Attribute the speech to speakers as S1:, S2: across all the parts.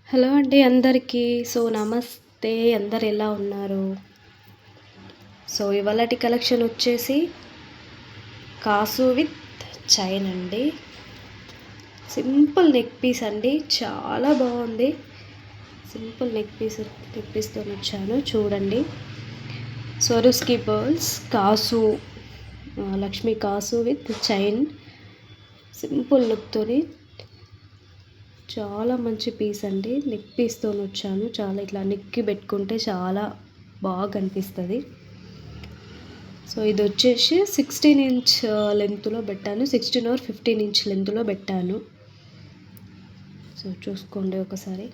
S1: Hello అండి అందరికీ. నమస్తే. అందరు ఎలా ఉన్నారు? ఇవాళటి కలెక్షన్ వచ్చేసి కాసు విత్ చైన్ అండి. సింపుల్ నెక్ పీస్ అండి, చాలా బాగుంది. సింపుల్ నెక్ పీస్తో వచ్చాను చూడండి. స్వరుస్కి పర్ల్స్ కాసు, లక్ష్మీ కాసు విత్ చైన్, సింపుల్ లుక్తోని చాలా మంచి పీస్ అండి. నెక్ పీస్తో వచ్చాను. చాలా ఇట్లా నెక్కి పెట్టుకుంటే చాలా బాగా కనిపిస్తుంది. ఇది వచ్చేసి 16 ఇంచ్ లెంత్లో పెట్టాను. 16 or 15 ఇంచ్ లెంత్లో పెట్టాను. చూసుకోండి ఒకసారి.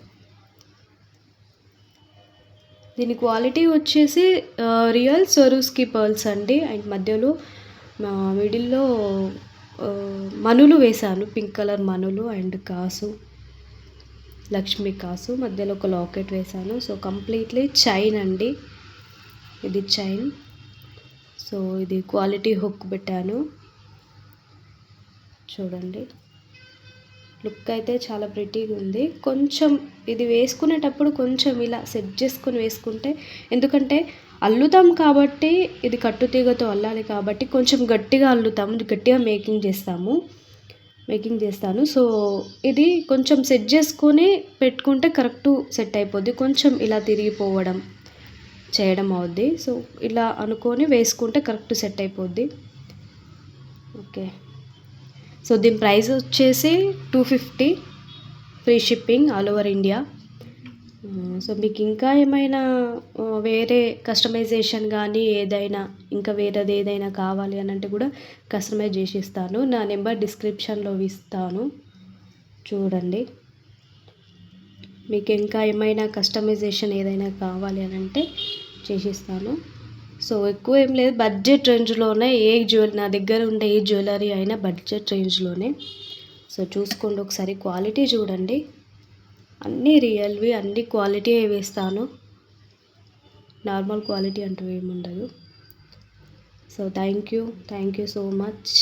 S1: దీని క్వాలిటీ వచ్చేసి రియల్ స్వరూస్కి పర్ల్స్ అండి. అండ్ మధ్యలో మిడిల్లో మనులు వేశాను, పింక్ కలర్ మనులు అండ్ కాసు, లక్ష్మీ కాసు, మధ్యలో ఒక లాకెట్ వేశాను. కంప్లీట్లీ చైన్ అండి. ఇది చైన్. ఇది క్వాలిటీ హుక్ పెట్టాను చూడండి. లుక్ అయితే చాలా ప్రిటీగా ఉంది. కొంచెం ఇది వేసుకునేటప్పుడు కొంచెం ఇలా సెట్ చేసుకొని వేసుకుంటే, ఎందుకంటే అల్లుతాం కాబట్టి, ఇది కట్టుతీగతో అల్లాలి కాబట్టి కొంచెం గట్టిగా అల్లుతాము, గట్టిగా మేకింగ్ చేస్తాను. ఇది కొంచెం సెట్ చేసుకొని పెట్టుకుంటే కరెక్ట్ సెట్ అయిపోద్ది. కొంచెం ఇలా తిరిగిపోవడం చేయడం అవుద్ది. ఇలా అనుకొని వేసుకుంటే కరెక్ట్ సెట్ అయిపోద్ది. ఓకే. దీని ప్రైస్ వచ్చేసి 250, free shipping all over India. మీకు ఇంకా ఏమైనా వేరే కస్టమైజేషన్ కానీ ఏదైనా ఇంకా వేరేది ఏదైనా కావాలి అని అంటే కూడా కస్టమైజ్ చేసి ఇస్తాను. నా నెంబర్ డిస్క్రిప్షన్లో ఇస్తాను చూడండి. మీకు ఇంకా ఏమైనా కస్టమైజేషన్ ఏదైనా కావాలి అని అంటే చేసిస్తాను. ఎక్కువ ఏం లేదు, బడ్జెట్ రేంజ్లోనే నా దగ్గర ఉండే ఏ జ్యువెలరీ అయినా బడ్జెట్ రేంజ్లోనే. చూసుకోండి ఒకసారి. క్వాలిటీ చూడండి, అన్నీ రియల్వి, అన్ని క్వాలిటీ వేస్తాను. నార్మల్ క్వాలిటీ అంటూ ఏముండదు. Thank you so much.